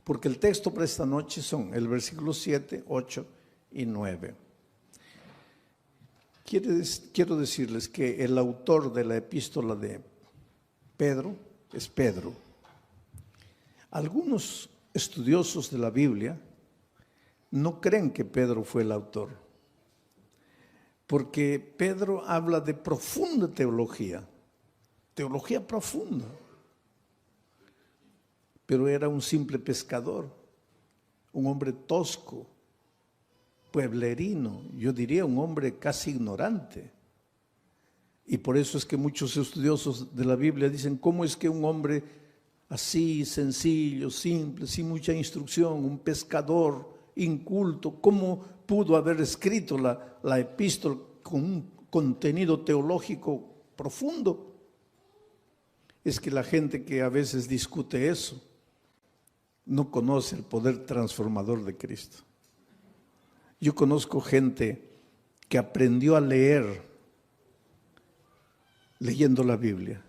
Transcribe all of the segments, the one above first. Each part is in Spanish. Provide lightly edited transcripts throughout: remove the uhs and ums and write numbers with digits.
porque el texto para esta noche son el versículo 7, 8 y 9. Quiero decirles que el autor de la epístola de Pedro es Pedro. Algunos estudiosos de la Biblia no creen que Pedro fue el autor, porque Pedro habla de profunda teología profunda, pero era un simple pescador, un hombre tosco, pueblerino, yo diría un hombre casi ignorante. Y por eso es que muchos estudiosos de la Biblia dicen, ¿cómo es que un hombre así, sencillo, simple, sin mucha instrucción, un pescador inculto, cómo pudo haber escrito la epístola con un contenido teológico profundo? Es que la gente que a veces discute eso no conoce el poder transformador de Cristo. Yo conozco gente que aprendió a leer leyendo la Biblia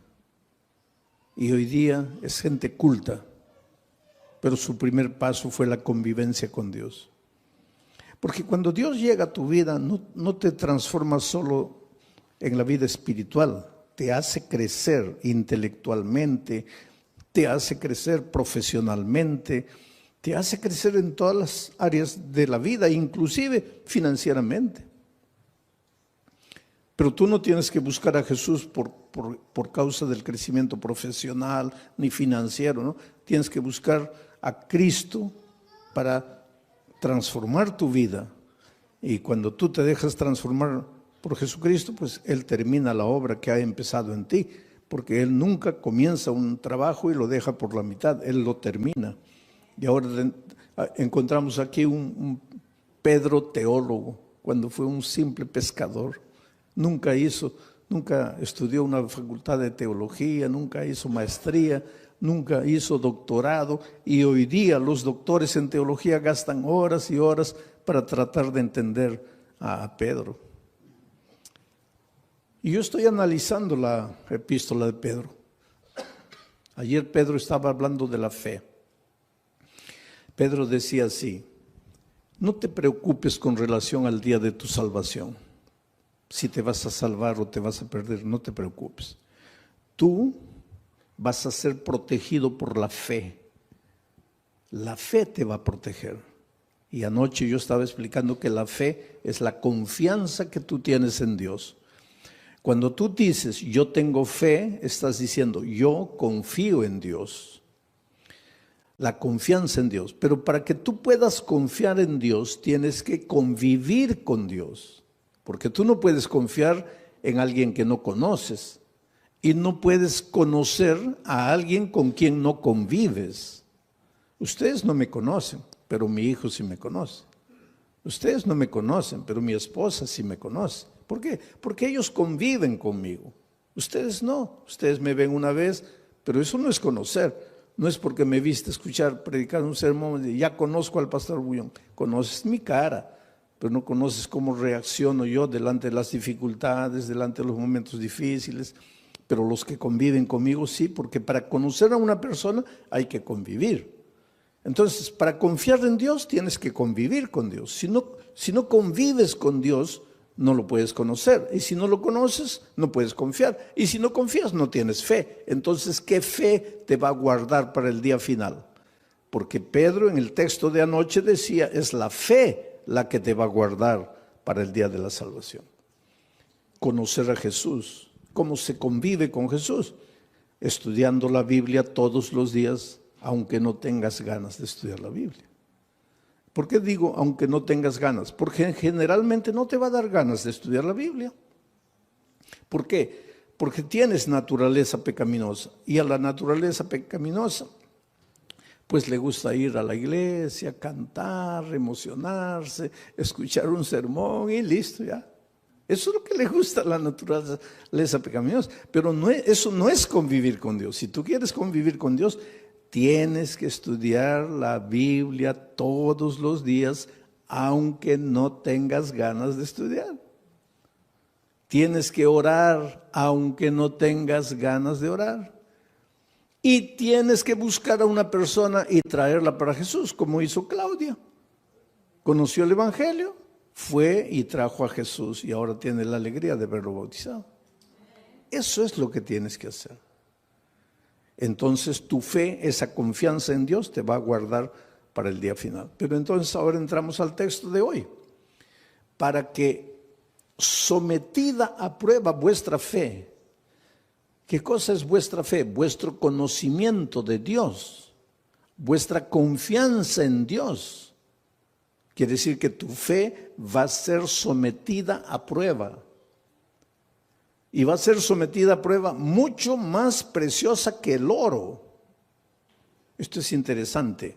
y hoy día es gente culta, pero su primer paso fue la convivencia con Dios. Porque cuando Dios llega a tu vida no te transforma solo en la vida espiritual, te hace crecer intelectualmente, te hace crecer profesionalmente, te hace crecer en todas las áreas de la vida, inclusive financieramente. Pero tú no tienes que buscar a Jesús por causa del crecimiento profesional ni financiero, ¿no? Tienes que buscar a Cristo para transformar tu vida. Y cuando tú te dejas transformar por Jesucristo, pues Él termina la obra que ha empezado en ti, porque Él nunca comienza un trabajo y lo deja por la mitad, Él lo termina. Y ahora encontramos aquí un Pedro teólogo, cuando fue un simple pescador. Nunca estudió una facultad de teología, nunca hizo maestría, nunca hizo doctorado, y hoy día los doctores en teología gastan horas y horas para tratar de entender a Pedro. Y yo estoy analizando la epístola de Pedro. Ayer Pedro estaba hablando de la fe. Pedro decía así: no te preocupes con relación al día de tu salvación. Si te vas a salvar o te vas a perder, no te preocupes. Tú vas a ser protegido por la fe. La fe te va a proteger. Y anoche yo estaba explicando que la fe es la confianza que tú tienes en Dios. Cuando tú dices, yo tengo fe, estás diciendo, yo confío en Dios. La confianza en Dios. Pero para que tú puedas confiar en Dios, tienes que convivir con Dios. Porque tú no puedes confiar en alguien que no conoces. Y no puedes conocer a alguien con quien no convives. Ustedes no me conocen, pero mi hijo sí me conoce. Ustedes no me conocen, pero mi esposa sí me conoce. ¿Por qué? Porque ellos conviven conmigo. Ustedes no. Ustedes me ven una vez, pero eso no es conocer. No es porque me viste escuchar predicar un sermón y ya conozco al pastor Bullón. Conoces mi cara, pero no conoces cómo reacciono yo delante de las dificultades, delante de los momentos difíciles. Pero los que conviven conmigo sí, porque para conocer a una persona hay que convivir. Entonces, para confiar en Dios tienes que convivir con Dios. Si no convives con Dios, no lo puedes conocer. Y si no lo conoces, no puedes confiar. Y si no confías, no tienes fe. Entonces, ¿qué fe te va a guardar para el día final? Porque Pedro en el texto de anoche decía, es la fe la que te va a guardar para el día de la salvación. Conocer a Jesús. ¿Cómo se convive con Jesús? Estudiando la Biblia todos los días, aunque no tengas ganas de estudiar la Biblia. ¿Por qué digo aunque no tengas ganas? Porque generalmente no te va a dar ganas de estudiar la Biblia. ¿Por qué? Porque tienes naturaleza pecaminosa, y a la naturaleza pecaminosa pues le gusta ir a la iglesia, cantar, emocionarse, escuchar un sermón y listo ya. Eso es lo que le gusta a la naturaleza pecaminosa, pero eso no es convivir con Dios. Si tú quieres convivir con Dios, tienes que estudiar la Biblia todos los días, aunque no tengas ganas de estudiar. Tienes que orar, aunque no tengas ganas de orar. Y tienes que buscar a una persona y traerla para Jesús, como hizo Claudia. Conoció el Evangelio, fue y trajo a Jesús y ahora tiene la alegría de verlo bautizado. Eso es lo que tienes que hacer. Entonces tu fe, esa confianza en Dios te va a guardar para el día final. Pero entonces ahora entramos al texto de hoy. Para que sometida a prueba vuestra fe. ¿Qué cosa es vuestra fe? Vuestro conocimiento de Dios, vuestra confianza en Dios. Quiere decir que tu fe va a ser sometida a prueba. Y va a ser sometida a prueba mucho más preciosa que el oro. Esto es interesante.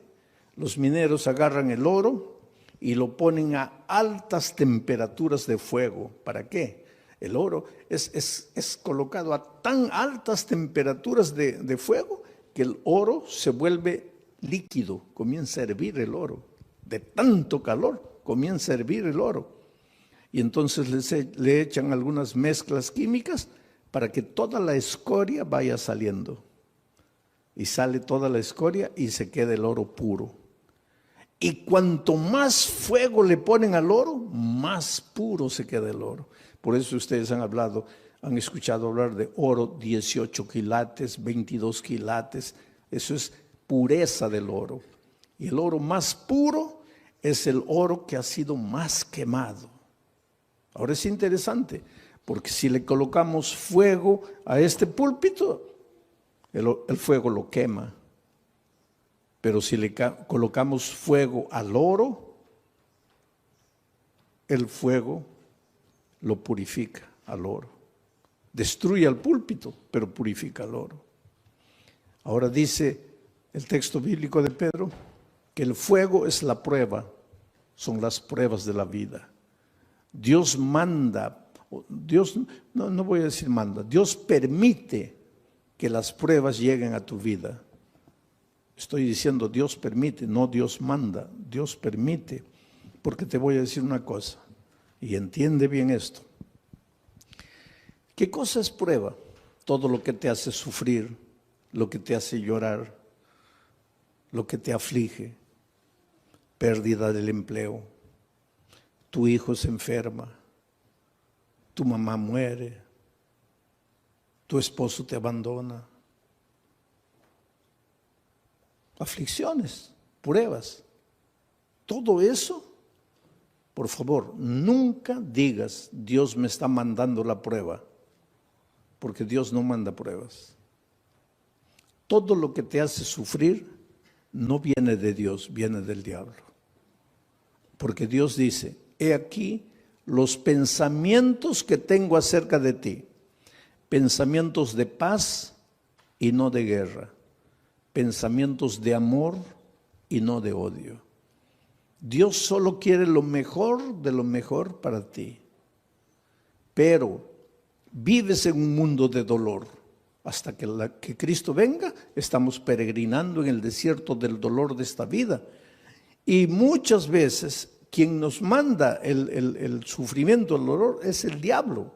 Los mineros agarran el oro y lo ponen a altas temperaturas de fuego. ¿Para qué? El oro es colocado a tan altas temperaturas de fuego que el oro se vuelve líquido, comienza a hervir el oro. De tanto calor comienza a hervir el oro. Y entonces le echan algunas mezclas químicas para que toda la escoria vaya saliendo. Y sale toda la escoria y se queda el oro puro. Y cuanto más fuego le ponen al oro, más puro se queda el oro. Por eso ustedes han escuchado hablar de oro 18 quilates, 22 quilates. Eso es pureza del oro. Y el oro más puro es el oro que ha sido más quemado. Ahora es interesante, porque si le colocamos fuego a este púlpito, el fuego lo quema. Pero si le colocamos fuego al oro, el fuego lo purifica al oro. Destruye al púlpito, pero purifica al oro. Ahora dice el texto bíblico de Pedro que el fuego es la prueba, son las pruebas de la vida. Dios manda, Dios, no voy a decir manda, Dios permite que las pruebas lleguen a tu vida. Estoy diciendo Dios permite, no Dios manda, Dios permite, porque te voy a decir una cosa, y entiende bien esto. ¿Qué cosa es prueba? Todo lo que te hace sufrir, lo que te hace llorar, lo que te aflige, pérdida del empleo, tu hijo se enferma, tu mamá muere, tu esposo te abandona. Aflicciones, pruebas, todo eso, por favor, nunca digas Dios me está mandando la prueba, porque Dios no manda pruebas. Todo lo que te hace sufrir no viene de Dios, viene del diablo. Porque Dios dice, he aquí los pensamientos que tengo acerca de ti, pensamientos de paz y no de guerra, pensamientos de amor y no de odio. Dios solo quiere lo mejor de lo mejor para ti, pero vives en un mundo de dolor. Hasta que Cristo venga, estamos peregrinando en el desierto del dolor de esta vida. Y muchas veces quien nos manda el sufrimiento, el dolor, es el diablo.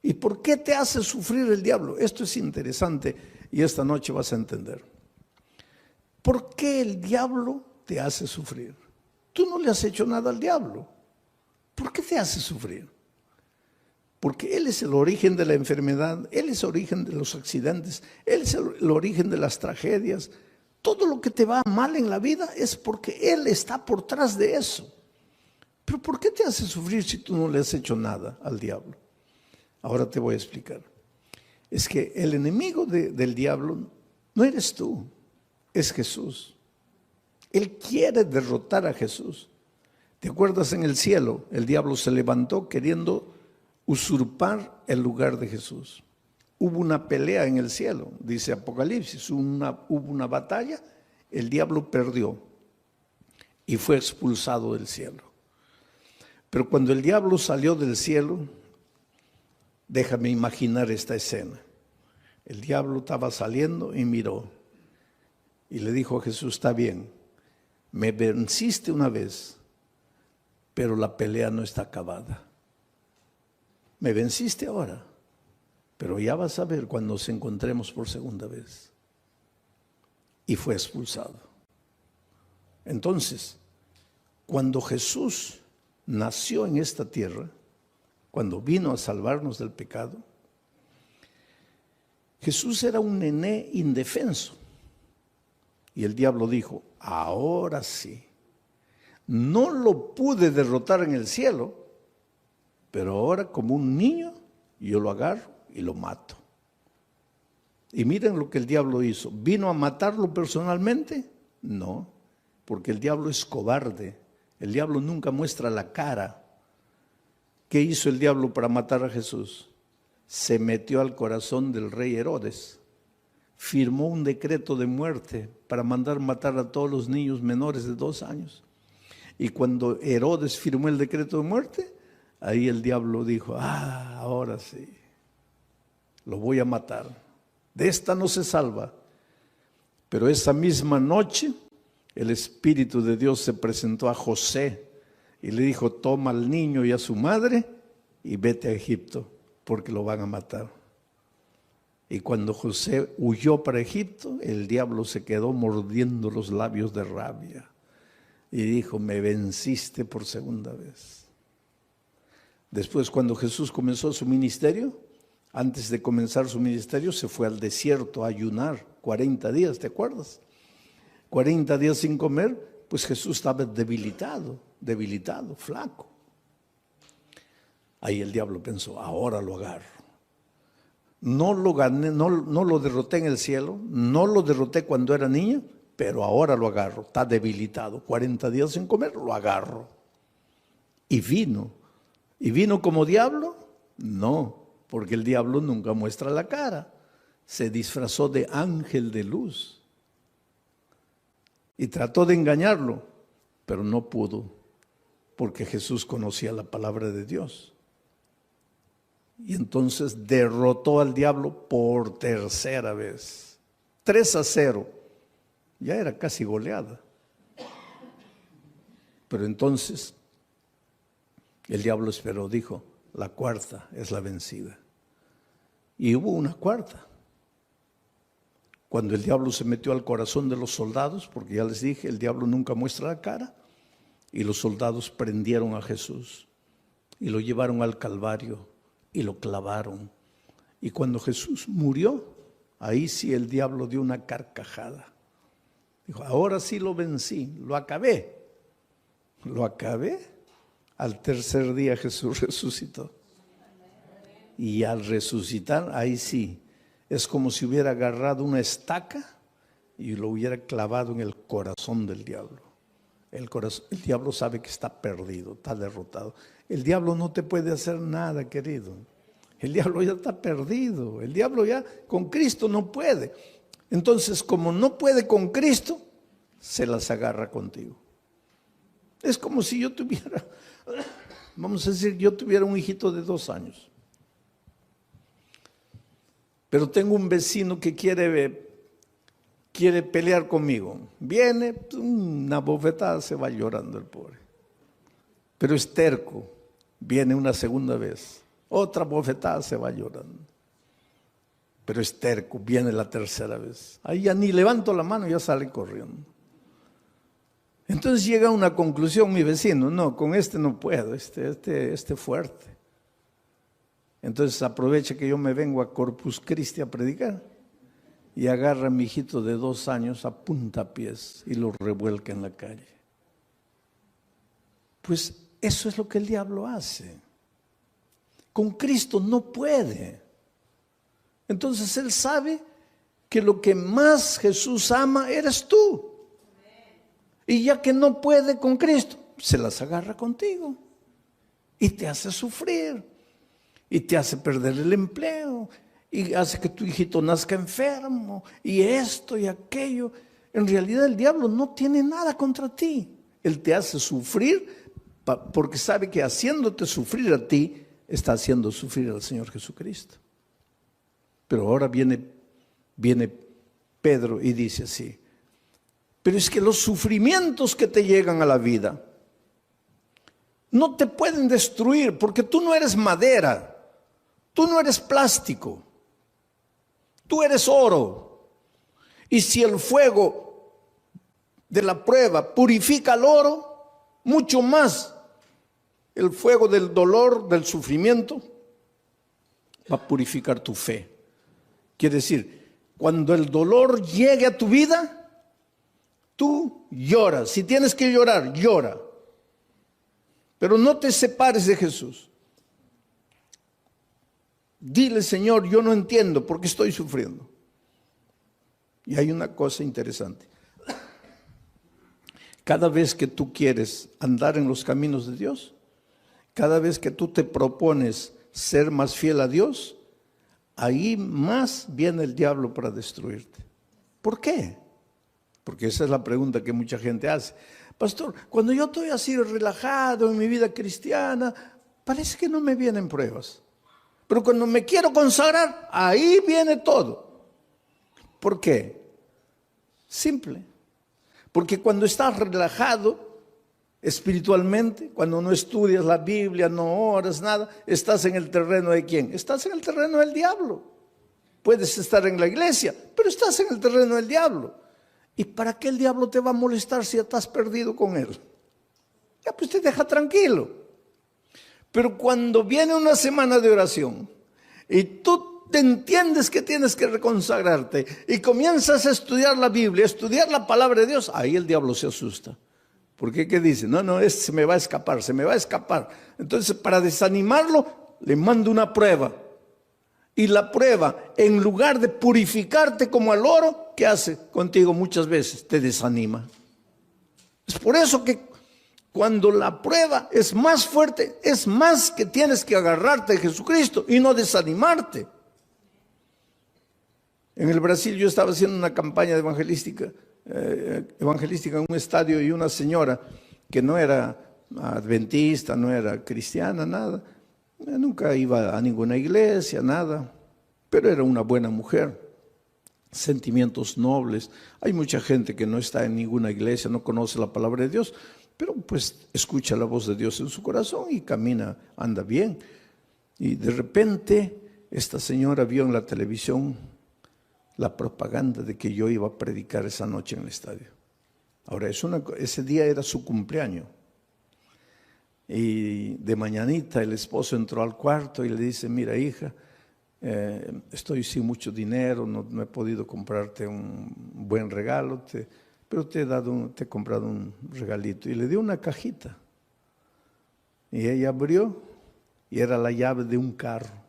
¿Y por qué te hace sufrir el diablo? Esto es interesante y esta noche vas a entender. ¿Por qué el diablo te hace sufrir? Tú no le has hecho nada al diablo. ¿Por qué te hace sufrir? Porque Él es el origen de la enfermedad, Él es el origen de los accidentes, Él es el origen de las tragedias. Todo lo que te va mal en la vida es porque Él está por detrás de eso. Pero ¿por qué te hace sufrir si tú no le has hecho nada al diablo? Ahora te voy a explicar. Es que el enemigo del diablo no eres tú, es Jesús. Él quiere derrotar a Jesús. ¿Te acuerdas en el cielo? El diablo se levantó queriendo usurpar el lugar de Jesús. Hubo una pelea en el cielo, dice Apocalipsis, hubo una batalla, el diablo perdió y fue expulsado del cielo. Pero cuando el diablo salió del cielo, déjame imaginar esta escena. El diablo estaba saliendo y miró y le dijo a Jesús, está bien, me venciste una vez, pero la pelea no está acabada. Me venciste ahora, pero ya vas a ver cuando nos encontremos por segunda vez. y fue expulsado. Entonces, cuando Jesús nació en esta tierra, cuando vino a salvarnos del pecado, Jesús era un nené indefenso. Y el diablo dijo, ahora sí, no lo pude derrotar en el cielo, pero ahora como un niño yo lo agarro y lo mato. Y miren lo que el diablo hizo. ¿Vino a matarlo personalmente? No, porque el diablo es cobarde. El diablo nunca muestra la cara. ¿Qué hizo el diablo para matar a Jesús? Se metió al corazón del rey Herodes. Firmó un decreto de muerte para mandar matar a todos los niños menores de 2 años. Y cuando Herodes firmó el decreto de muerte, ahí el diablo dijo, ahora sí, lo voy a matar. De esta no se salva. Pero esa misma noche, el Espíritu de Dios se presentó a José y le dijo, toma al niño y a su madre y vete a Egipto, porque lo van a matar. Y cuando José huyó para Egipto, el diablo se quedó mordiendo los labios de rabia. Y dijo, me venciste por segunda vez. Después, cuando Jesús comenzó su ministerio, antes de comenzar su ministerio, se fue al desierto a ayunar 40 días, ¿te acuerdas? 40 días sin comer, pues Jesús estaba debilitado, flaco. Ahí el diablo pensó, ahora lo agarro. No lo gané, no lo derroté en el cielo, no lo derroté cuando era niño, pero ahora lo agarro, está debilitado, 40 días sin comer, lo agarro. Y vino como diablo, no, porque el diablo nunca muestra la cara, se disfrazó de ángel de luz y trató de engañarlo, pero no pudo, porque Jesús conocía la palabra de Dios. Y entonces derrotó al diablo por tercera vez, 3-0. Ya era casi goleada. Pero entonces el diablo esperó, dijo, la cuarta es la vencida. Y hubo una cuarta. Cuando el diablo se metió al corazón de los soldados, porque ya les dije, el diablo nunca muestra la cara, y los soldados prendieron a Jesús y lo llevaron al Calvario y lo clavaron. Y cuando Jesús murió, ahí sí el diablo dio una carcajada. Dijo, ahora sí lo vencí, lo acabé. Lo acabé. Al tercer día Jesús resucitó. Y al resucitar, ahí sí, es como si hubiera agarrado una estaca y lo hubiera clavado en el corazón del diablo. El diablo sabe que está perdido, está derrotado. El diablo no te puede hacer nada, querido. El diablo ya está perdido. El diablo ya con Cristo no puede. Entonces, como no puede con Cristo, se las agarra contigo. Es como si yo tuviera, vamos a decir, yo tuviera un hijito de 2 años. Pero tengo un vecino que quiere pelear conmigo. Viene, una bofetada, se va llorando el pobre. Pero es terco. Viene una segunda vez. Otra bofetada, se va llorando. Pero es terco, viene la tercera vez. Ahí ya ni levanto la mano, ya sale corriendo. Entonces llega a una conclusión mi vecino, no, con este no puedo, este fuerte. Entonces aprovecha que yo me vengo a Corpus Christi a predicar y agarra a mi hijito de 2 años a puntapiés y lo revuelca en la calle. Pues eso es lo que el diablo hace. Con Cristo no puede. Entonces él sabe que lo que más Jesús ama eres tú. Y ya que no puede con Cristo, se las agarra contigo y te hace sufrir y te hace perder el empleo y hace que tu hijito nazca enfermo y esto y aquello. En realidad el diablo no tiene nada contra ti. Él te hace sufrir porque sabe que haciéndote sufrir a ti, está haciendo sufrir al Señor Jesucristo. Pero ahora viene Pedro y dice así, pero es que los sufrimientos que te llegan a la vida no te pueden destruir porque tú no eres madera, tú no eres plástico, tú eres oro. Y si el fuego de la prueba purifica el oro, mucho más el fuego del dolor, del sufrimiento, va a purificar tu fe. Quiere decir, cuando el dolor llegue a tu vida, tú lloras. Si tienes que llorar, llora. Pero no te separes de Jesús. Dile, Señor, yo no entiendo por qué estoy sufriendo. Y hay una cosa interesante. Cada vez que tú quieres andar en los caminos de Dios, cada vez que tú te propones ser más fiel a Dios, ahí más viene el diablo para destruirte. ¿Por qué? Porque esa es la pregunta que mucha gente hace. Pastor, cuando yo estoy así relajado en mi vida cristiana, parece que no me vienen pruebas. Pero cuando me quiero consagrar, ahí viene todo. ¿Por qué? Simple. Porque cuando estás relajado espiritualmente, cuando no estudias la Biblia, no oras, nada, estás en el terreno de ¿quién? Estás en el terreno del diablo. Puedes estar en la iglesia, pero estás en el terreno del diablo. ¿Y para qué el diablo te va a molestar si ya estás perdido con él? Ya pues te deja tranquilo. Pero cuando viene una semana de oración y tú te entiendes que tienes que reconsagrarte y comienzas a estudiar la Biblia, a estudiar la palabra de Dios, ahí el diablo se asusta. Porque ¿qué dice? No, este se me va a escapar, se me va a escapar. Entonces, para desanimarlo, le mando una prueba. Y la prueba, en lugar de purificarte como el oro, ¿qué hace contigo muchas veces? Te desanima. Es por eso que cuando la prueba es más fuerte, es más que tienes que agarrarte de Jesucristo y no desanimarte. En el Brasil yo estaba haciendo una campaña evangelística en un estadio, y una señora que no era adventista, no era cristiana, nada, nunca iba a ninguna iglesia, nada, pero era una buena mujer, sentimientos nobles. Hay mucha gente que no está en ninguna iglesia, no conoce la palabra de Dios, pero pues escucha la voz de Dios en su corazón y camina, anda bien. Y de repente esta señora vio en la televisión la propaganda de que yo iba a predicar esa noche en el estadio. Ahora, ese día era su cumpleaños. Y de mañanita el esposo entró al cuarto y le dice, mira hija, estoy sin mucho dinero, no he podido comprarte un buen regalo, pero te he comprado un regalito. Y le dio una cajita. Y ella abrió y era la llave de un carro.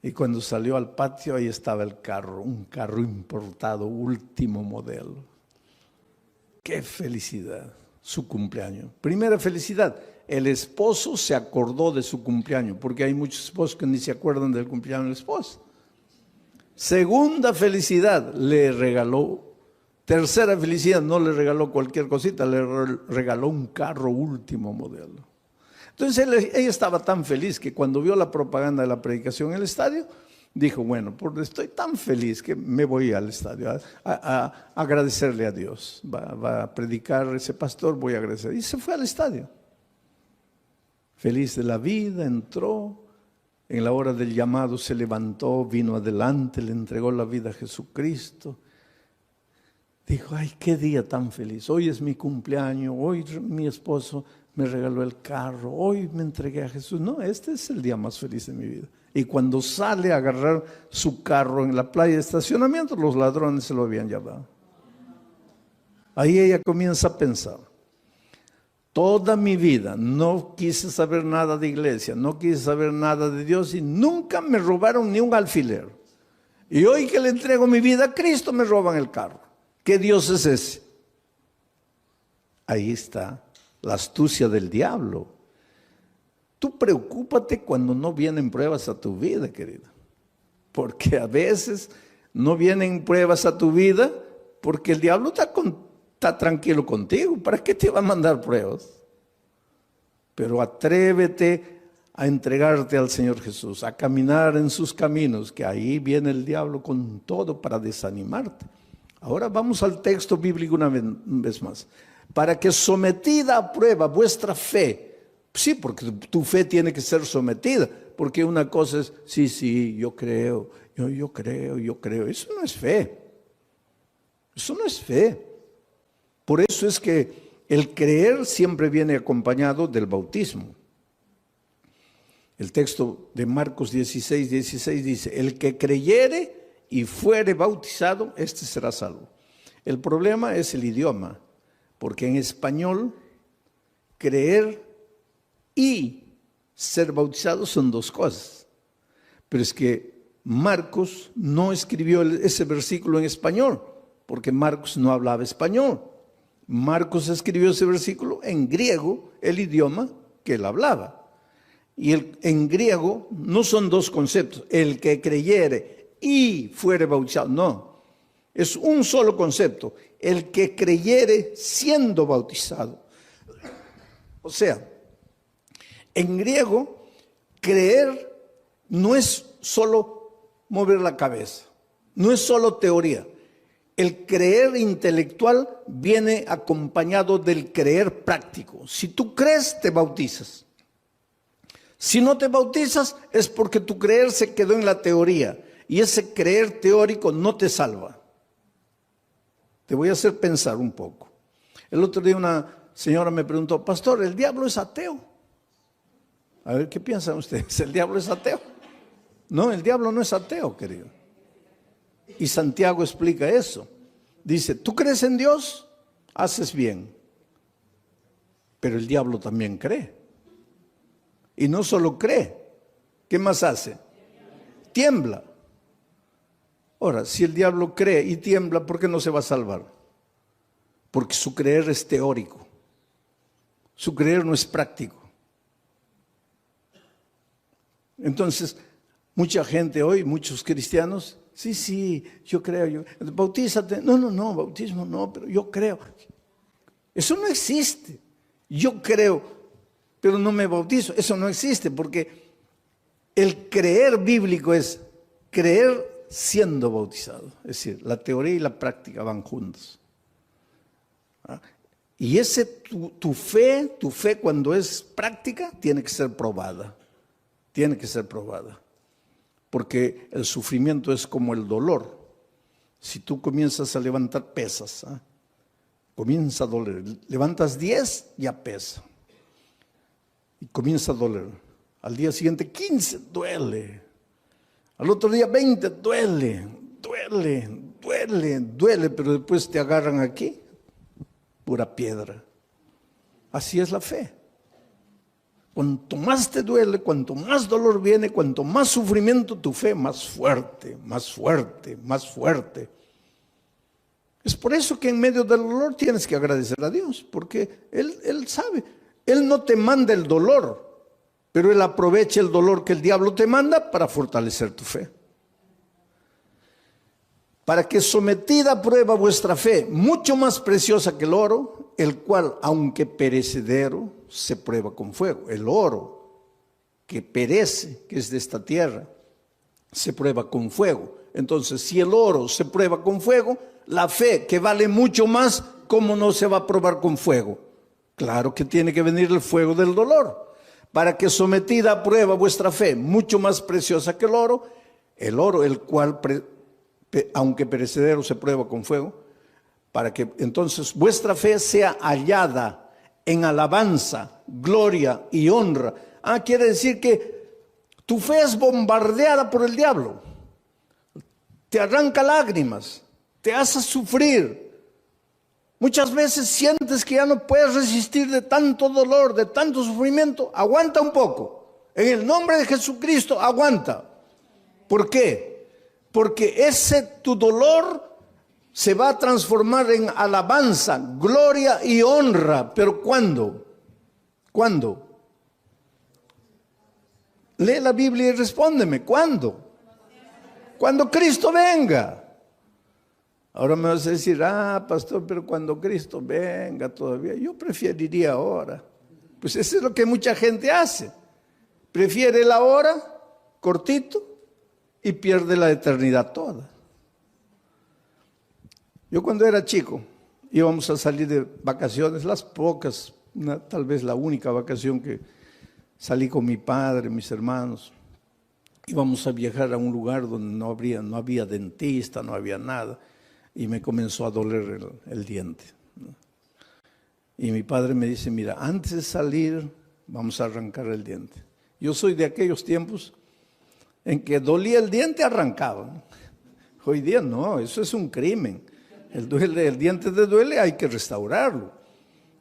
Y cuando salió al patio, ahí estaba el carro, un carro importado, último modelo. ¡Qué felicidad! Su cumpleaños. Primera felicidad, el esposo se acordó de su cumpleaños, porque hay muchos esposos que ni se acuerdan del cumpleaños del esposo. Segunda felicidad, le regaló. Tercera felicidad, no le regaló cualquier cosita, le regaló un carro último modelo. Entonces ella estaba tan feliz que cuando vio la propaganda de la predicación en el estadio, dijo, bueno, estoy tan feliz que me voy al estadio a agradecerle a Dios. Va a predicar ese pastor, voy a agradecer. Y se fue al estadio. Feliz de la vida, entró. En la hora del llamado se levantó, vino adelante, le entregó la vida a Jesucristo. Dijo, ay, qué día tan feliz. Hoy es mi cumpleaños, hoy mi esposo me regaló el carro, hoy me entregué a Jesús. No, este es el día más feliz de mi vida. Y cuando sale a agarrar su carro en la playa de estacionamiento, los ladrones se lo habían llevado. Ahí ella comienza a pensar, toda mi vida no quise saber nada de iglesia, no quise saber nada de Dios y nunca me robaron ni un alfiler. Y hoy que le entrego mi vida a Cristo me roban el carro. ¿Qué Dios es ese? Ahí está la astucia del diablo. Tú preocúpate cuando no vienen pruebas a tu vida, querida. Porque a veces no vienen pruebas a tu vida porque el diablo está tranquilo contigo. ¿Para qué te va a mandar pruebas? Pero atrévete a entregarte al Señor Jesús, a caminar en sus caminos, que ahí viene el diablo con todo para desanimarte. Ahora vamos al texto bíblico una vez más. Para que sometida a prueba vuestra fe, sí, porque tu fe tiene que ser sometida, porque una cosa es, sí, yo creo, yo creo, eso no es fe. Eso no es fe. Por eso es que el creer siempre viene acompañado del bautismo. El texto de Marcos 16, 16 dice, el que creyere y fuere bautizado, este será salvo. El problema es el idioma, porque en español creer y ser bautizado son dos cosas. Pero es que Marcos no escribió ese versículo en español, porque Marcos no hablaba español. Marcos escribió ese versículo en griego, el idioma que él hablaba. Y en griego no son dos conceptos, el que creyere y fuere bautizado, no. Es un solo concepto, el que creyere siendo bautizado. O sea, en griego, creer no es solo mover la cabeza, no es solo teoría. El creer intelectual viene acompañado del creer práctico. Si tú crees, te bautizas. Si no te bautizas, es porque tu creer se quedó en la teoría. Y ese creer teórico no te salva. Te voy a hacer pensar un poco. El otro día una señora me preguntó, pastor, ¿el diablo es ateo? A ver, ¿qué piensan ustedes? ¿El diablo es ateo? No, el diablo no es ateo, querido. Y Santiago explica eso. Dice, ¿tú crees en Dios? Haces bien. Pero el diablo también cree. Y no solo cree. ¿Qué más hace? Tiembla. Ahora, si el diablo cree y tiembla, ¿por qué no se va a salvar? Porque su creer es teórico. Su creer no es práctico. Entonces, mucha gente hoy, muchos cristianos, sí, yo creo, bautízate. No, bautismo no, pero yo creo. Eso no existe. Yo creo, pero no me bautizo. Eso no existe, porque el creer bíblico es creer siendo bautizado. Es decir, la teoría y la práctica van juntos. Y tu fe cuando es práctica, tiene que ser probada. Tiene que ser probada. Porque el sufrimiento es como el dolor. Si tú comienzas a levantar pesas, comienza a doler. Levantas 10, ya pesa. Y comienza a doler. Al día siguiente 15, duele. Al otro día 20, duele, pero después te agarran aquí, pura piedra. Así es la fe. Cuanto más te duele, cuanto más dolor viene, cuanto más sufrimiento, tu fe más fuerte, más fuerte, más fuerte. Es por eso que en medio del dolor tienes que agradecer a Dios, porque Él sabe. Él no te manda el dolor, pero Él aprovecha el dolor que el diablo te manda para fortalecer tu fe. Para que sometida a prueba vuestra fe, mucho más preciosa que el oro, el cual, aunque perecedero, se prueba con fuego. El oro que perece, que es de esta tierra, se prueba con fuego. Entonces, si el oro se prueba con fuego, la fe, que vale mucho más, ¿cómo no se va a probar con fuego? Claro que tiene que venir el fuego del dolor. Para que sometida a prueba vuestra fe, mucho más preciosa que el oro el cual, aunque perecedero, se prueba con fuego, para que entonces vuestra fe sea hallada en alabanza, gloria y honra. Quiere decir que tu fe es bombardeada por el diablo. Te arranca lágrimas, te hace sufrir. Muchas veces sientes que ya no puedes resistir de tanto dolor, de tanto sufrimiento. Aguanta un poco. En el nombre de Jesucristo, aguanta. ¿Por qué? Porque tu dolor se va a transformar en alabanza, gloria y honra. ¿Pero cuándo? ¿Cuándo? Lee la Biblia y respóndeme. ¿Cuándo? Cuando Cristo venga. Ahora me vas a decir, pastor, pero cuando Cristo venga todavía, yo preferiría ahora. Pues eso es lo que mucha gente hace. Prefiere la hora, cortito, y pierde la eternidad toda. Yo cuando era chico, íbamos a salir de vacaciones, las pocas, tal vez la única vacación que salí con mi padre, mis hermanos. Íbamos a viajar a un lugar donde no había dentista, no había nada. y me comenzó a doler el diente. Y mi padre me dice, mira, antes de salir vamos a arrancar el diente. Yo soy de aquellos tiempos en que dolía el diente, arrancaba. Hoy día no, eso es un crimen. El diente te duele, hay que restaurarlo.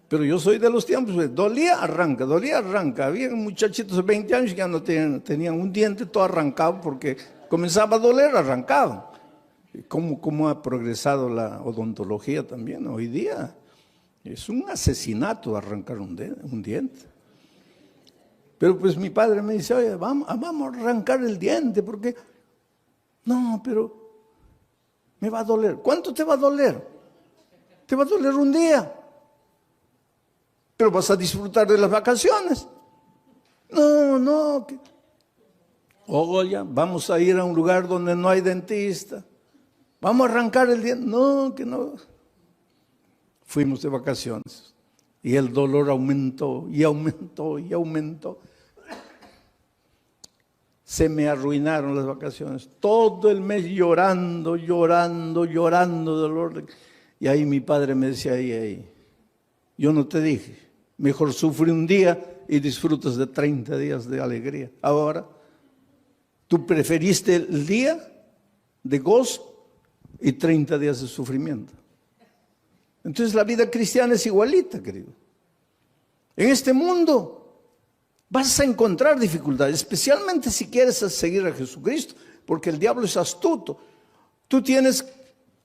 Pero yo soy de los tiempos, dolía, arranca, dolía, arranca. Había muchachitos de 20 años que ya no tenían un diente todo arrancado porque comenzaba a doler, arrancaban. ¿Cómo ha progresado la odontología también hoy día? Es un asesinato arrancar un diente. Pero pues mi padre me dice, oye, vamos a arrancar el diente, porque no, pero me va a doler. ¿Cuánto te va a doler? Te va a doler un día, pero vas a disfrutar de las vacaciones. No. Oye, vamos a ir a un lugar donde no hay dentista. Vamos a arrancar el diente. No, que no. Fuimos de vacaciones y el dolor aumentó y aumentó y aumentó. Se me arruinaron las vacaciones. Todo el mes llorando dolor. Y ahí mi padre me decía, yo no te dije, mejor sufre un día y disfrutas de 30 días de alegría. Ahora, tú preferiste el día de gozo y 30 días de sufrimiento. Entonces la vida cristiana es igualita, querido. En este mundo vas a encontrar dificultades, especialmente si quieres seguir a Jesucristo, porque el diablo es astuto. Tú tienes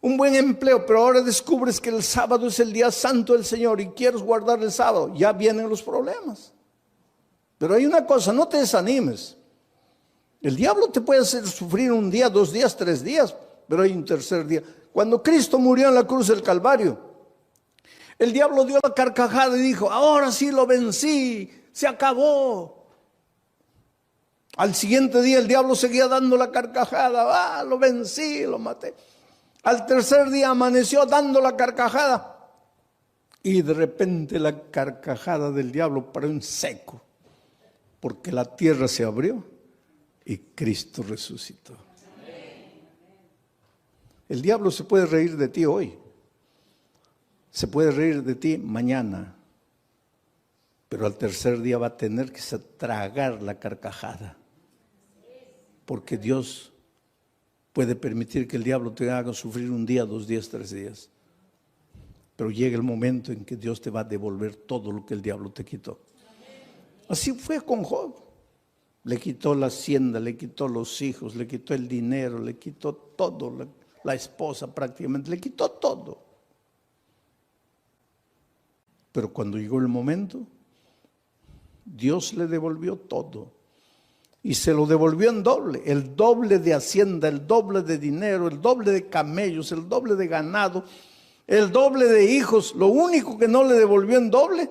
un buen empleo, pero ahora descubres que el sábado es el día santo del Señor y quieres guardar el sábado. Ya vienen los problemas. Pero hay una cosa, no te desanimes. El diablo te puede hacer sufrir un día, 2 días, 3 días, pero hay un tercer día. Cuando Cristo murió en la cruz del Calvario, el diablo dio la carcajada y dijo, ahora sí lo vencí, se acabó. Al siguiente día el diablo seguía dando la carcajada, lo vencí, lo maté. Al tercer día amaneció dando la carcajada y de repente la carcajada del diablo paró en seco, porque la tierra se abrió y Cristo resucitó. El diablo se puede reír de ti hoy. Se puede reír de ti mañana, pero al tercer día va a tener que tragar la carcajada, porque Dios puede permitir que el diablo te haga sufrir un día, 2 días, 3 días, pero llega el momento en que Dios te va a devolver todo lo que el diablo te quitó. Así fue con Job. Le quitó la hacienda, le quitó los hijos, le quitó el dinero, le quitó todo, la esposa prácticamente, le quitó todo. Pero cuando llegó el momento, Dios le devolvió todo. Y se lo devolvió en doble. El doble de hacienda, el doble de dinero, el doble de camellos, el doble de ganado, el doble de hijos. Lo único que no le devolvió en doble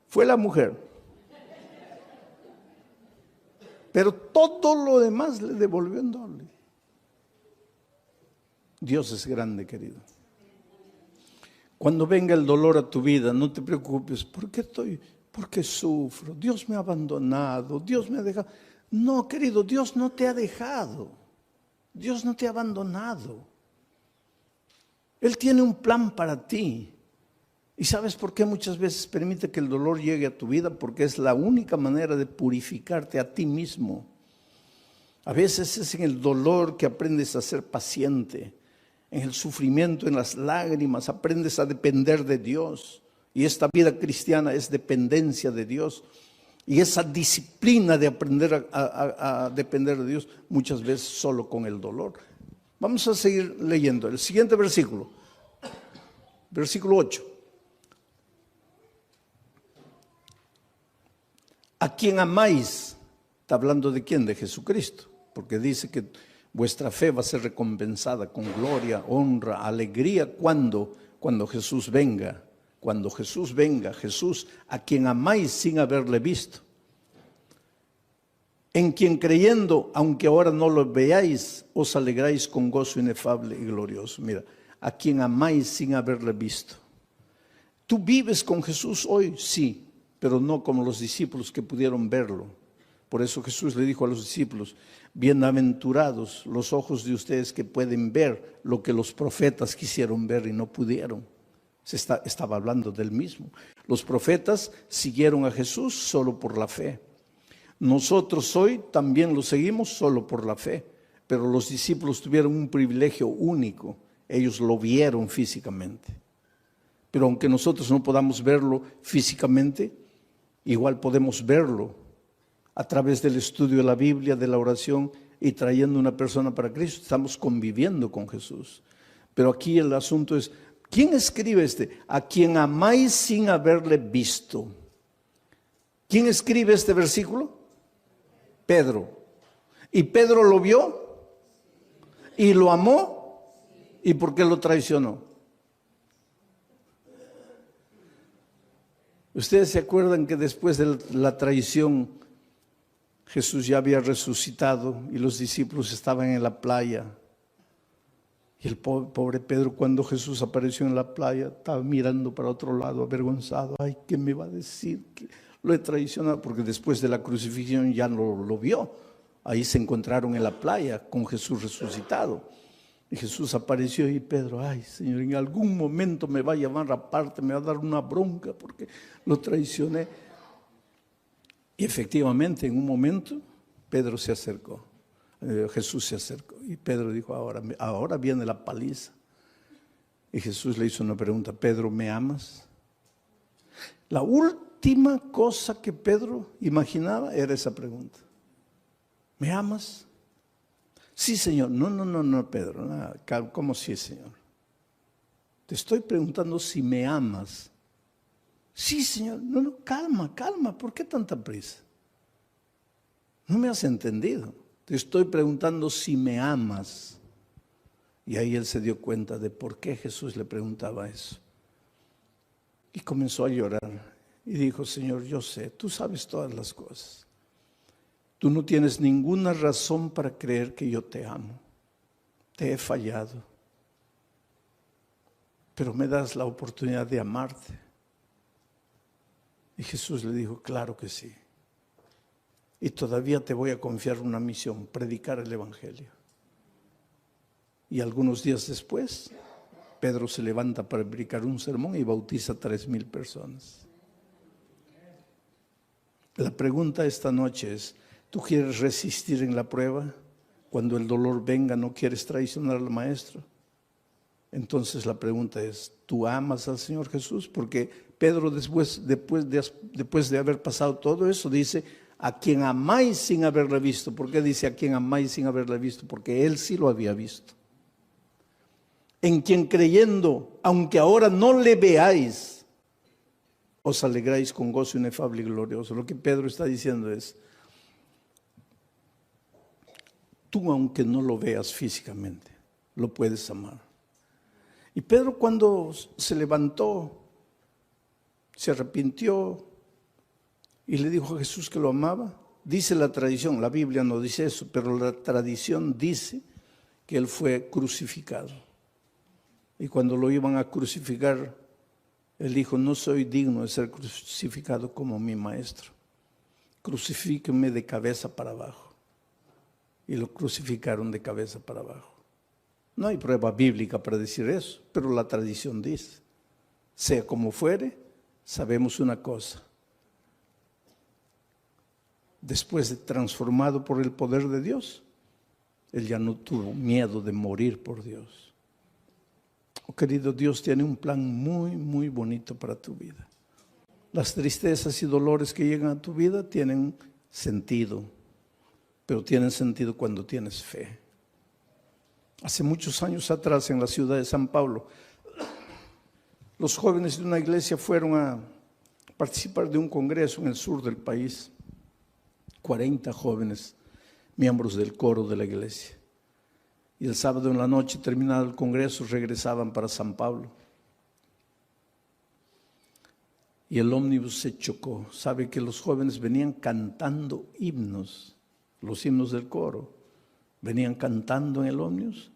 fue la mujer. Pero todo lo demás le devolvió en doble. Dios es grande, querido. Cuando venga el dolor a tu vida, no te preocupes. ¿Por qué sufro? Dios me ha abandonado, Dios me ha dejado. No, querido, Dios no te ha dejado. Dios no te ha abandonado. Él tiene un plan para ti. ¿Y sabes por qué muchas veces permite que el dolor llegue a tu vida? Porque es la única manera de purificarte a ti mismo. A veces es en el dolor que aprendes a ser paciente. En el sufrimiento, en las lágrimas, aprendes a depender de Dios. Y esta vida cristiana es dependencia de Dios. Y esa disciplina de aprender a depender de Dios, muchas veces solo con el dolor. Vamos a seguir leyendo. El siguiente versículo. Versículo 8. ¿A quién amáis? Está hablando de quién, de Jesucristo. Porque dice que vuestra fe va a ser recompensada con gloria, honra, alegría. ¿Cuándo? Cuando Jesús venga. Cuando Jesús venga, Jesús a quien amáis sin haberle visto. En quien creyendo, aunque ahora no lo veáis, os alegráis con gozo inefable y glorioso. Mira, a quien amáis sin haberle visto. ¿Tú vives con Jesús hoy? Sí, pero no como los discípulos que pudieron verlo. Por eso Jesús le dijo a los discípulos, bienaventurados los ojos de ustedes que pueden ver lo que los profetas quisieron ver y no pudieron. Estaba hablando del mismo. Los profetas siguieron a Jesús solo por la fe. Nosotros hoy también lo seguimos solo por la fe, pero los discípulos tuvieron un privilegio único. Ellos lo vieron físicamente. Pero aunque nosotros no podamos verlo físicamente, igual podemos verlo a través del estudio de la Biblia, de la oración y trayendo una persona para Cristo. Estamos conviviendo con Jesús. Pero aquí el asunto es, ¿quién escribe a quien amáis sin haberle visto? ¿Quién escribe este versículo? Pedro. ¿Y Pedro lo vio? ¿Y lo amó? ¿Y por qué lo traicionó? Ustedes se acuerdan que después de la traición Jesús ya había resucitado y los discípulos estaban en la playa. Y el pobre Pedro, cuando Jesús apareció en la playa, estaba mirando para otro lado, avergonzado. Ay, ¿qué me va a decir? Que lo he traicionado, porque después de la crucifixión ya no lo vio. Ahí se encontraron en la playa con Jesús resucitado. Y Jesús apareció y Pedro, ay Señor, en algún momento me va a llamar aparte, me va a dar una bronca porque lo traicioné. Y efectivamente, en un momento, Pedro se acercó, Jesús se acercó y Pedro dijo, ahora viene la paliza. Y Jesús le hizo una pregunta, Pedro, ¿me amas? La última cosa que Pedro imaginaba era esa pregunta. ¿Me amas? Sí, Señor. No, Pedro. Nada. ¿Cómo sí, Señor? Te estoy preguntando si me amas. Sí, Señor. No, calma. ¿Por qué tanta prisa? No me has entendido. Te estoy preguntando si me amas. Y ahí él se dio cuenta de por qué Jesús le preguntaba eso. Y comenzó a llorar. Y dijo, Señor, yo sé, tú sabes todas las cosas. Tú no tienes ninguna razón para creer que yo te amo. Te he fallado. Pero me das la oportunidad de amarte. Y Jesús le dijo, claro que sí. Y todavía te voy a confiar una misión, predicar el Evangelio. Y algunos días después, Pedro se levanta para predicar un sermón y bautiza a 3,000 personas. La pregunta esta noche es, ¿tú quieres resistir en la prueba? Cuando el dolor venga, ¿no quieres traicionar al Maestro? Entonces la pregunta es, ¿tú amas al Señor Jesús? Porque Pedro después de haber pasado todo eso, dice, a quien amáis sin haberle visto. ¿Por qué dice a quien amáis sin haberle visto? Porque él sí lo había visto. En quien creyendo, aunque ahora no le veáis, os alegráis con gozo inefable y glorioso. Lo que Pedro está diciendo es, tú aunque no lo veas físicamente, lo puedes amar. Y Pedro cuando se levantó, se arrepintió y le dijo a Jesús que lo amaba, dice la tradición, la Biblia no dice eso, pero la tradición dice que él fue crucificado. Y cuando lo iban a crucificar, él dijo, no soy digno de ser crucificado como mi Maestro. Crucifíquenme de cabeza para abajo. Y lo crucificaron de cabeza para abajo. No hay prueba bíblica para decir eso, pero la tradición dice, sea como fuere, sabemos una cosa. Después de transformado por el poder de Dios, él ya no tuvo miedo de morir por Dios. Oh, querido, Dios tiene un plan muy, muy bonito para tu vida. Las tristezas y dolores que llegan a tu vida tienen sentido, pero tienen sentido cuando tienes fe. Hace muchos años atrás, en la ciudad de San Pablo, los jóvenes de una iglesia fueron a participar de un congreso en el sur del país. 40 jóvenes, miembros del coro de la iglesia. Y el sábado en la noche, terminado el congreso, regresaban para San Pablo. Y el ómnibus se chocó. Sabe que los jóvenes venían cantando himnos, los himnos del coro. Venían cantando en el ómnibus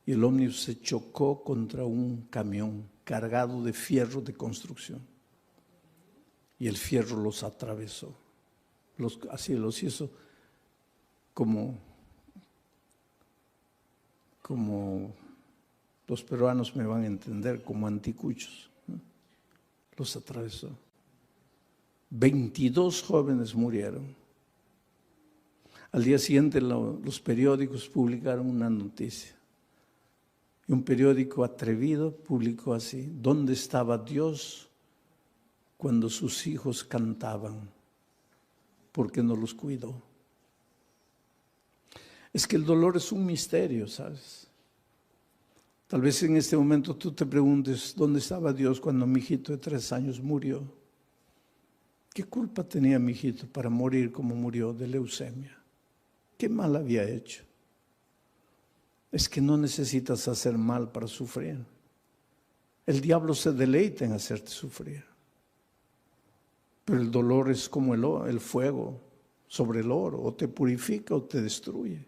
y el ómnibus se chocó contra un camión cargado de fierro de construcción. Y el fierro los atravesó, así los hizo como los peruanos me van a entender, como anticuchos, ¿no? Los atravesó. 22 jóvenes murieron. Al día siguiente los periódicos publicaron una noticia. Y un periódico atrevido publicó así: ¿dónde estaba Dios cuando sus hijos cantaban? ¿Por qué no los cuidó? Es que el dolor es un misterio, ¿sabes? Tal vez en este momento tú te preguntes, ¿dónde estaba Dios cuando mi hijito de 3 años murió? ¿Qué culpa tenía mi hijito para morir como murió de leucemia? ¿Qué mal había hecho? Es que no necesitas hacer mal para sufrir. El diablo se deleita en hacerte sufrir. Pero el dolor es como el fuego sobre el oro, o te purifica o te destruye.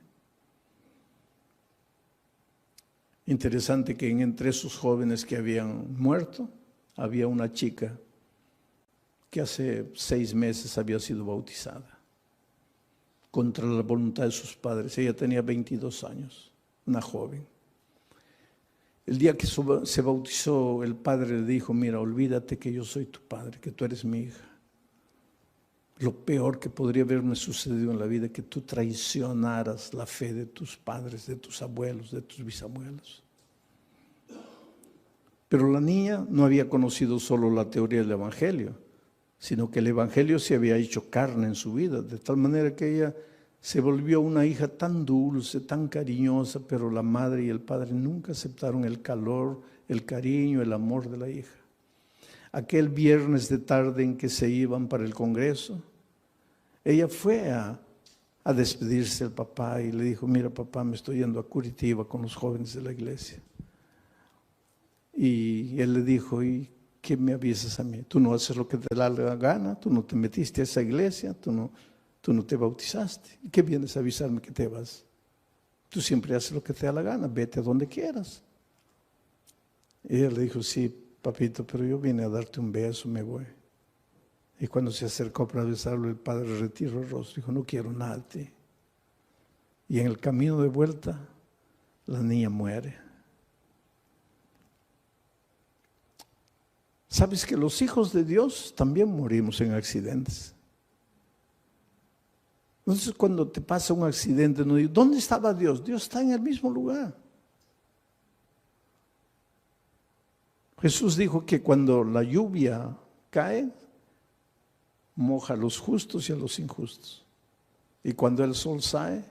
Interesante que entre esos jóvenes que habían muerto, había una chica que hace 6 meses había sido bautizada, contra la voluntad de sus padres. Ella tenía 22 años, una joven. El día que se bautizó, el padre le dijo: mira, olvídate que yo soy tu padre, que tú eres mi hija. Lo peor que podría haberme sucedido en la vida es que tú traicionaras la fe de tus padres, de tus abuelos, de tus bisabuelos. Pero la niña no había conocido solo la teoría del Evangelio, sino que el Evangelio se había hecho carne en su vida, de tal manera que ella se volvió una hija tan dulce, tan cariñosa, pero la madre y el padre nunca aceptaron el calor, el cariño, el amor de la hija. Aquel viernes de tarde en que se iban para el congreso, ella fue a despedirse del papá y le dijo: mira papá, me estoy yendo a Curitiba con los jóvenes de la iglesia. Y él le dijo: ¿y qué me avisas a mí? Tú no haces lo que te da la gana, tú no te metiste a esa iglesia, tú no te bautizaste. ¿Y qué vienes a avisarme que te vas? Tú siempre haces lo que te da la gana, vete a donde quieras. Y ella le dijo: sí, papito, pero yo vine a darte un beso, me voy. Y cuando se acercó para besarlo, el padre retiró el rostro, dijo: no quiero nada de ti. Y en el camino de vuelta, la niña muere. ¿Sabes que los hijos de Dios también morimos en accidentes? Entonces, cuando te pasa un accidente, no digo: ¿dónde estaba Dios? Dios está en el mismo lugar. Jesús dijo que cuando la lluvia cae, moja a los justos y a los injustos. Y cuando el sol sale,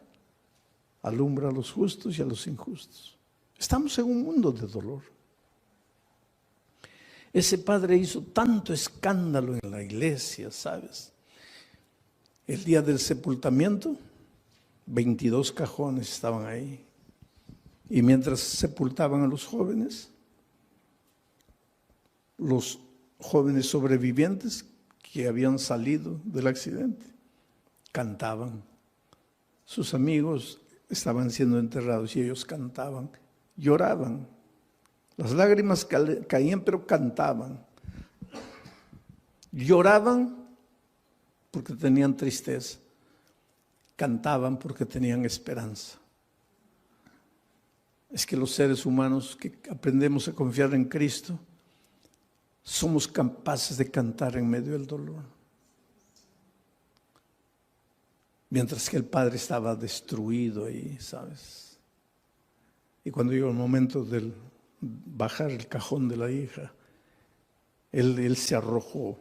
alumbra a los justos y a los injustos. Estamos en un mundo de dolor. Ese padre hizo tanto escándalo en la iglesia, ¿sabes? El día del sepultamiento, 22 cajones estaban ahí. Y mientras sepultaban a los jóvenes sobrevivientes que habían salido del accidente cantaban. Sus amigos estaban siendo enterrados y ellos cantaban, lloraban. Las lágrimas caían, pero cantaban. Lloraban porque tenían tristeza. Cantaban porque tenían esperanza. Es que los seres humanos que aprendemos a confiar en Cristo, somos capaces de cantar en medio del dolor. Mientras que el padre estaba destruido ahí, ¿sabes? Y cuando llegó el momento de bajar el cajón de la hija, él se arrojó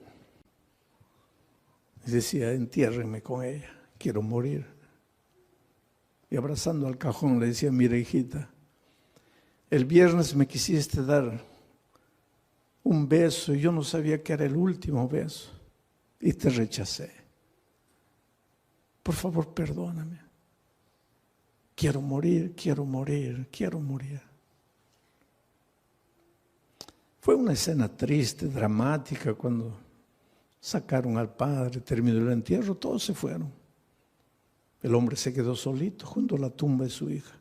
y decía: entiérrenme con ella, quiero morir. Y abrazando al cajón le decía: mira hijita, el viernes me quisiste dar un beso y yo no sabía que era el último beso y te rechacé. Por favor, perdóname. Quiero morir, quiero morir, quiero morir. Fue una escena triste, dramática, cuando sacaron al padre, terminó el entierro, todos se fueron. El hombre se quedó solito junto a la tumba de su hija.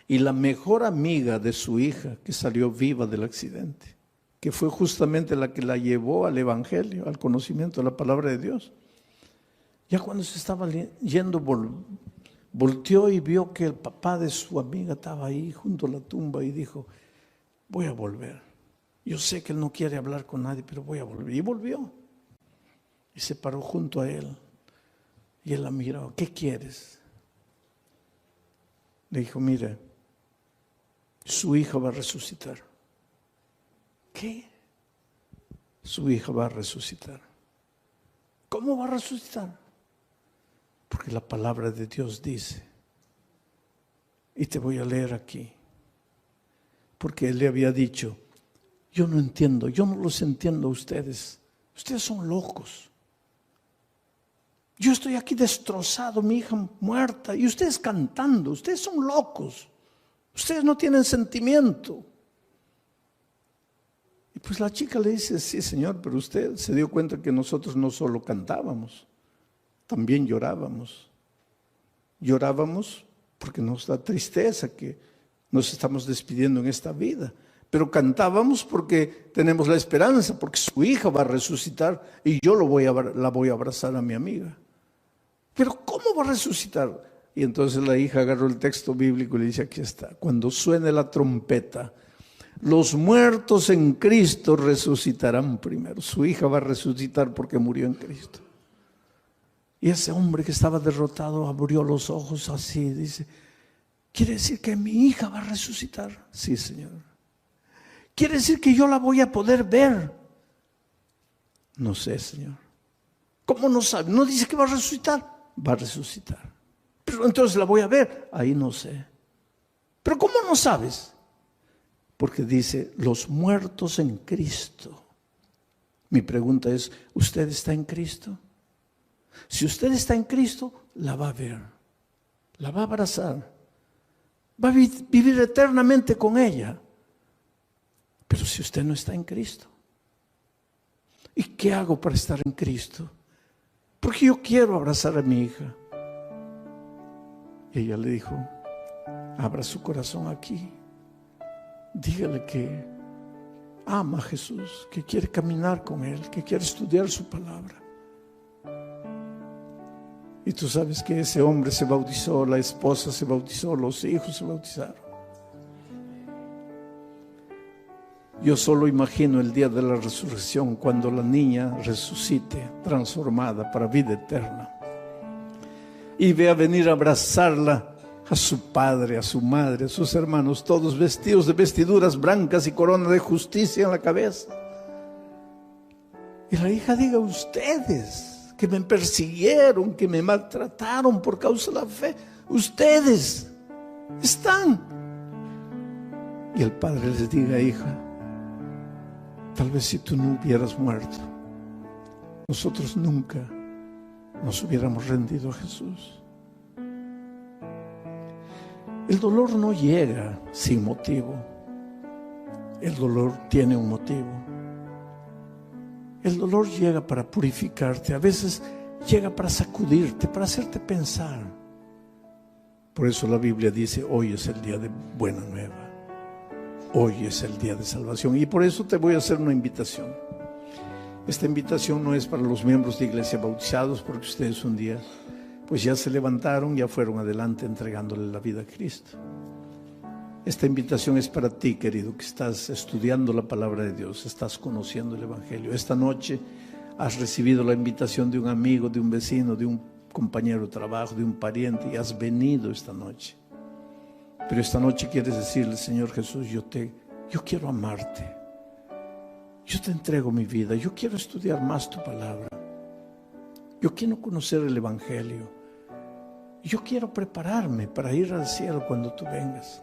Y la mejor amiga de su hija, que salió viva del accidente, que fue justamente la que la llevó al Evangelio, al conocimiento de la palabra de Dios, Ya cuando se estaba yendo, volteó y vio que el papá de su amiga estaba ahí junto a la tumba y dijo, voy a volver. Yo sé que él no quiere hablar con nadie, pero voy a volver. Y volvió. Y se paró junto a él. Y él la miró, ¿qué quieres? Le dijo, mire, su hija va a resucitar. ¿Qué? Su hija va a resucitar. ¿Cómo va a resucitar? Porque la palabra de Dios dice, y te voy a leer aquí, porque él le había dicho, yo no entiendo, yo no los entiendo a ustedes, ustedes son locos. Yo estoy aquí destrozado, mi hija muerta, y ustedes cantando, ustedes son locos, ustedes no tienen sentimiento. Y pues la chica le dice, sí señor, pero usted se dio cuenta que nosotros no solo cantábamos, también llorábamos. Llorábamos porque nos da tristeza que nos estamos despidiendo en esta vida. Pero cantábamos porque tenemos la esperanza, porque su hija va a resucitar y yo la voy a abrazar a mi amiga. Pero ¿cómo va a resucitar? Y entonces la hija agarró el texto bíblico y le dice, aquí está, cuando suene la trompeta, los muertos en Cristo resucitarán primero. Su hija va a resucitar porque murió en Cristo. Y ese hombre que estaba derrotado abrió los ojos así, dice, ¿quiere decir que mi hija va a resucitar? Sí, Señor. ¿Quiere decir que yo la voy a poder ver? No sé, Señor. ¿Cómo no sabe? No dice que va a resucitar. Va a resucitar. Pero entonces la voy a ver. Ahí no sé. ¿Pero cómo no sabes? Porque dice, los muertos en Cristo. Mi pregunta es, ¿usted está en Cristo? Si usted está en Cristo, la va a ver, la va a abrazar, va a vivir eternamente con ella. Pero si usted no está en Cristo, ¿y qué hago para estar en Cristo? Porque yo quiero abrazar a mi hija. Y ella le dijo, abra su corazón aquí, dígale que ama a Jesús, que quiere caminar con Él, que quiere estudiar su palabra. Y tú sabes que ese hombre se bautizó, la esposa se bautizó, los hijos se bautizaron. Yo solo imagino el día de la resurrección, cuando la niña resucite, transformada para vida eterna. Y vea venir a abrazarla a su padre, a su madre, a sus hermanos, todos vestidos de vestiduras blancas y corona de justicia en la cabeza. Y la hija diga, ustedes que me persiguieron, que me maltrataron por causa de la fe, ustedes están. Y el padre les diga, hija, tal vez si tú no hubieras muerto, nosotros nunca nos hubiéramos rendido a Jesús. El dolor no llega sin motivo. El dolor tiene un motivo. El dolor llega para purificarte, a veces llega para sacudirte, para hacerte pensar. Por eso la Biblia dice, hoy es el día de buena nueva, hoy es el día de salvación. Y por eso te voy a hacer una invitación. Esta invitación no es para los miembros de iglesia bautizados, porque ustedes un día pues ya se levantaron, ya fueron adelante entregándole la vida a Cristo. Esta invitación es para ti, querido, que estás estudiando la palabra de Dios, estás conociendo el Evangelio. Esta noche has recibido la invitación de un amigo, de un vecino, de un compañero de trabajo, de un pariente, y has venido esta noche. Pero esta noche quieres decirle, Señor Jesús, yo quiero amarte. Yo te entrego mi vida, yo quiero estudiar más tu palabra. Yo quiero conocer el Evangelio. Yo quiero prepararme para ir al cielo cuando tú vengas.